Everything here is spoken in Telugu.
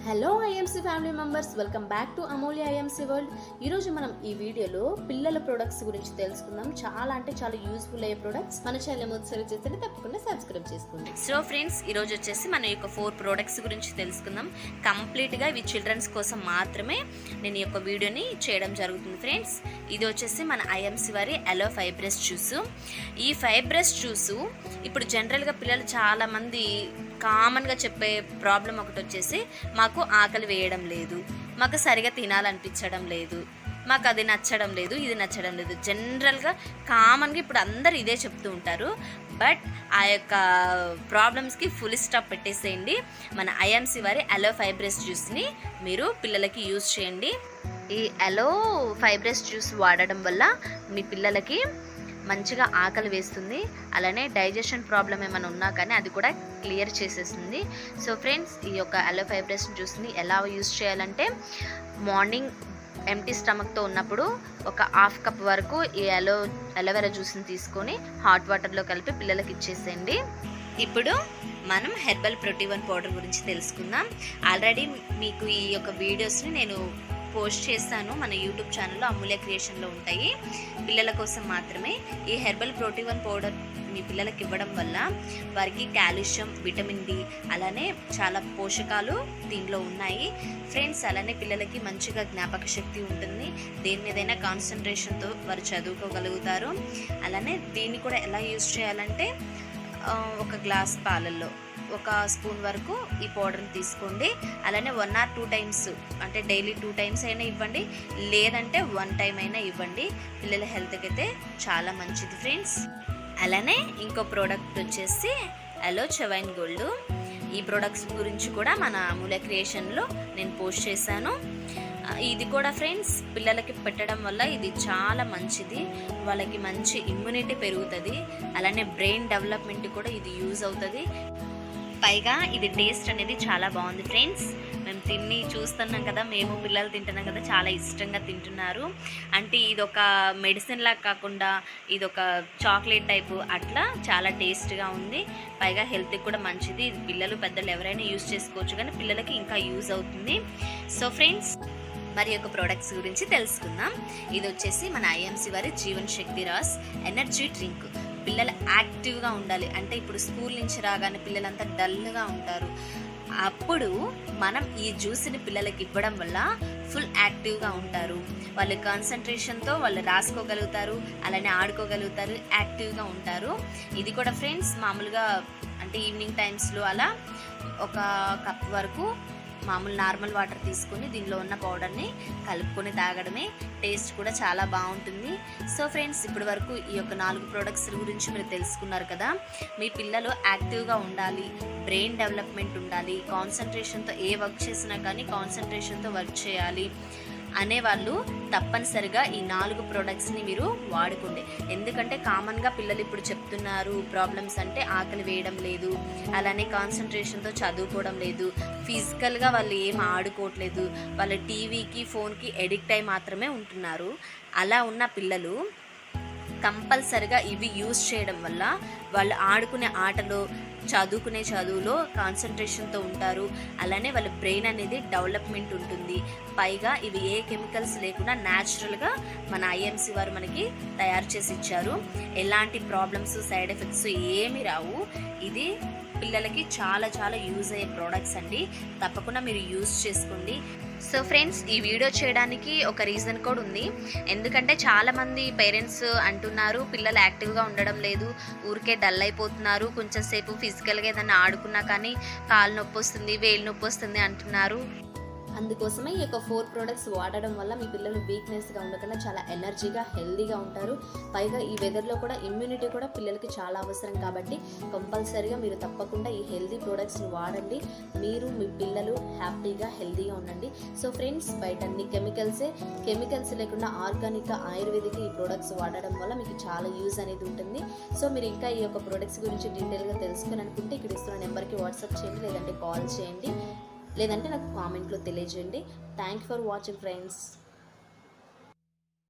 Hello IMC family members, welcome back to Amulya IMC world. ఈరోజు మనం ఈ వీడియోలో పిల్లల ప్రొడక్ట్స్ గురించి తెలుసుకుందాం. చాలా యూస్ఫుల్ అయ్యే ప్రొడక్ట్స్. మన ఛానల్ మొదటిసారి చేస్తే తప్పకుండా సబ్స్క్రైబ్ చేసుకోండి. సో ఫ్రెండ్స్, ఈరోజు వచ్చేసి మన యొక్క 4 ప్రొడక్ట్స్ గురించి తెలుసుకుందాం. కంప్లీట్గా ఇవి చిల్డ్రన్స్ కోసం మాత్రమే నేను ఈ యొక్క వీడియోని చేయడం జరుగుతుంది. ఫ్రెండ్స్, ఇది వచ్చేసి మన ఐఎంసీ వారి అలో ఫైబ్రస్ జ్యూస్. ఈ ఫైబ్రస్ జ్యూస్ ఇప్పుడు జనరల్గా పిల్లలు చాలామంది కామన్గా చెప్పే ప్రాబ్లం ఒకటి వచ్చేసి, మాకు ఆకలి వేయడం లేదు, మాకు సరిగా తినాలనిపించడం లేదు, మాకు అది నచ్చడం లేదు, ఇది నచ్చడం లేదు. జనరల్గా కామన్గా ఇప్పుడు అందరు ఇదే చెప్తూ ఉంటారు. బట్ ఆ యొక్క ప్రాబ్లమ్స్కి ఫుల్ స్టాప్ పెట్టేసేయండి. మన ఐఎంసీ వారి అలో ఫైబ్రస్ జ్యూస్ని మీరు పిల్లలకి యూజ్ చేయండి. ఈ అలో ఫైబ్రస్ జ్యూస్ వాడడం వల్ల మీ పిల్లలకి మంచిగా ఆకలి వేస్తుంది. అలానే డైజెషన్ ప్రాబ్లం ఏమైనా ఉన్నా కానీ అది కూడా క్లియర్ చేసేస్తుంది. సో ఫ్రెండ్స్, ఈ యొక్క అలో ఫైబ్రస్ జ్యూస్ని ఎలా యూజ్ చేయాలంటే, మార్నింగ్ ఎంటీ స్టమక్తో ఉన్నప్పుడు ఒక ½ కప్ వరకు ఈ అలోవెరా జ్యూస్ని తీసుకొని హాట్ వాటర్లో కలిపి పిల్లలకి ఇచ్చేసేయండి. ఇప్పుడు మనం హెర్బల్ ప్రోటీన్ పౌడర్ గురించి తెలుసుకుందాం. ఆల్రెడీ మీకు ఈ యొక్క వీడియోస్ని నేను పోస్ట్ చేస్తాను. మన యూట్యూబ్ ఛానల్లో అమూల్య క్రియేషన్లో ఉంటాయి. పిల్లల కోసం మాత్రమే ఈ హెర్బల్ ప్రోటీన్ పౌడర్ మీ పిల్లలకి ఇవ్వడం వల్ల వారికి కాల్షియం, విటమిన్ డి, అలానే చాలా పోషకాలు దీనిలో ఉన్నాయి. ఫ్రెండ్స్, అలానే పిల్లలకి మంచిగా జ్ఞాపక శక్తి ఉంటుంది. దేని మీదైనా కాన్సన్ట్రేషన్తో వారు చదువుకోగలుగుతారు. అలానే దీన్ని కూడా ఎలా యూజ్ చేయాలంటే, ఒక గ్లాస్ పాలల్లో 1 స్పూన్ వరకు ఈ పౌడర్ని తీసుకోండి. అలానే 1 or 2 టైమ్స్, అంటే డైలీ 2 టైమ్స్ అయినా ఇవ్వండి, లేదంటే 1 టైం అయినా ఇవ్వండి. పిల్లల హెల్త్కి అయితే చాలా మంచిది ఫ్రెండ్స్. అలానే ఇంకో ప్రోడక్ట్ వచ్చేసి అలో చవైన్ గోల్డ్. ఈ ప్రొడక్ట్స్ గురించి కూడా మన అమూల్య క్రియేషన్లో నేను పోస్ట్ చేశాను. ఇది కూడా ఫ్రెండ్స్ పిల్లలకి పెట్టడం వల్ల ఇది చాలా మంచిది. వాళ్ళకి మంచి ఇమ్యూనిటీ పెరుగుతుంది. అలానే బ్రెయిన్ డెవలప్మెంట్ కూడా ఇది యూజ్ అవుతుంది. పైగా ఇది టేస్ట్ అనేది చాలా బాగుంది ఫ్రెండ్స్. మేము తిని చూస్తున్నాం కదా, మేము పిల్లలు తింటున్నాం కదా, చాలా ఇష్టంగా తింటున్నారు. అంటే ఇదొక మెడిసిన్ లాగా కాకుండా ఇదొక చాక్లెట్ టైపు, అట్లా చాలా టేస్ట్గా ఉంది. పైగా హెల్త్కి కూడా మంచిది. ఇది పిల్లలు పెద్దలు ఎవరైనా యూజ్ చేసుకోవచ్చు, కానీ పిల్లలకి ఇంకా యూజ్ అవుతుంది. సో ఫ్రెండ్స్, మరి యొక్క ప్రోడక్ట్స్ గురించి తెలుసుకుందాం. ఇది వచ్చేసి మన ఐఎంసీ వారి జీవన్ శక్తి రాస్ ఎనర్జీ డ్రింక్. పిల్లలు యాక్టివ్గా ఉండాలి అంటే, ఇప్పుడు స్కూల్ నుంచి రాగానే పిల్లలంతా డల్గా ఉంటారు. అప్పుడు మనం ఈ జ్యూస్ని పిల్లలకి ఇవ్వడం వల్ల ఫుల్ యాక్టివ్గా ఉంటారు. వాళ్ళు కాన్సన్ట్రేషన్తో వాళ్ళు రాసుకోగలుగుతారు, అలానే ఆడుకోగలుగుతారు, యాక్టివ్గా ఉంటారు. ఇది కూడా ఫ్రెండ్స్ మామూలుగా అంటే ఈవినింగ్ టైమ్స్లో అలా 1 కప్ వరకు మామూలు నార్మల్ వాటర్ తీసుకొని దీనిలో ఉన్న పౌడర్ని కలుపుకొని తాగడమే. టేస్ట్ కూడా చాలా బాగుంటుంది. సో ఫ్రెండ్స్, ఇప్పటి వరకు ఈ యొక్క 4 ప్రొడక్ట్స్ గురించి మీరు తెలుసుకున్నారు కదా. మీ పిల్లలు యాక్టివ్గా ఉండాలి, బ్రెయిన్ డెవలప్మెంట్ ఉండాలి, కాన్సన్ట్రేషన్తో ఏ వర్క్ చేసినా కానీ కాన్సన్ట్రేషన్తో వర్క్ చేయాలి అనేవాళ్ళు తప్పనిసరిగా ఈ 4 ప్రొడక్ట్స్ని మీరు వాడుకోండి. ఎందుకంటే కామన్గా పిల్లలు ఇప్పుడు చెప్తున్నారు ప్రాబ్లమ్స్ అంటే, ఆకలి వేయడం లేదు, అలానే కాన్సన్ట్రేషన్తో చదువుకోవడం లేదు, ఫిజికల్గా వాళ్ళు ఏం ఆడుకోవట్లేదు, వాళ్ళ టీవీకి ఫోన్కి ఎడిక్ట్ అయి మాత్రమే ఉంటున్నారు. అలా ఉన్న పిల్లలు కంపల్సరిగా ఇవి యూజ్ చేయడం వల్ల వాళ్ళు ఆడుకునే ఆటలో, చదువుకునే చదువులో కాన్సన్ట్రేషన్తో ఉంటారు. అలానే వాళ్ళ బ్రెయిన్ అనేది డెవలప్మెంట్ ఉంటుంది. పైగా ఇవి ఏ కెమికల్స్ లేకుండా న్యాచురల్గా మన ఐఎంసీ వారు మనకి తయారు చేసి ఇచ్చారు. ఎలాంటి ప్రాబ్లమ్స్, సైడ్ ఎఫెక్ట్స్ ఏమీ రావు. ఇది పిల్లలకి చాలా యూజ్ అయ్యే ప్రోడక్ట్స్ అండి. తప్పకుండా మీరు యూజ్ చేసుకోండి. సో ఫ్రెండ్స్, ఈ వీడియో చేయడానికి ఒక రీజన్ కూడా ఉంది. ఎందుకంటే చాలామంది పేరెంట్స్ అంటున్నారు పిల్లలు యాక్టివ్గా ఉండడం లేదు, ఊరికే డల్ అయిపోతున్నారు, కొంచెం సేపు ఫిజికల్గా ఏదైనా ఆడుకున్నా కానీ కాలు నొప్పి వస్తుంది, వేలు నొప్పి వస్తుంది అంటున్నారు. అందుకోసమే ఈ యొక్క 4 ప్రొడక్ట్స్ వాడడం వల్ల మీ పిల్లలు వీక్నెస్గా ఉండకుండా చాలా ఎనర్జీగా, హెల్దీగా ఉంటారు. పైగా ఈ వెదర్లో కూడా ఇమ్యూనిటీ కూడా పిల్లలకి చాలా అవసరం. కాబట్టి కంపల్సరీగా మీరు తప్పకుండా ఈ హెల్దీ ప్రొడక్ట్స్ని వాడండి. మీరు మీ పిల్లలు హ్యాపీగా, హెల్దీగా ఉండండి. సో ఫ్రెండ్స్, బయట అన్ని కెమికల్స్ లేకుండా ఆర్గానిక్గా, ఆయుర్వేదిక్ ఈ ప్రొడక్ట్స్ వాడడం వల్ల మీకు చాలా యూజ్ అనేది ఉంటుంది. సో మీరు ఇంకా ఈ యొక్క ప్రొడక్ట్స్ గురించి డీటెయిల్గా తెలుసుకొని అనుకుంటే ఇక్కడ ఇస్తున్న నెంబర్కి వాట్సాప్ చేయండి, లేదంటే కాల్ చేయండి, లేదంటే నాకు కామెంట్లో తెలియజేయండి. Thank you for watching friends.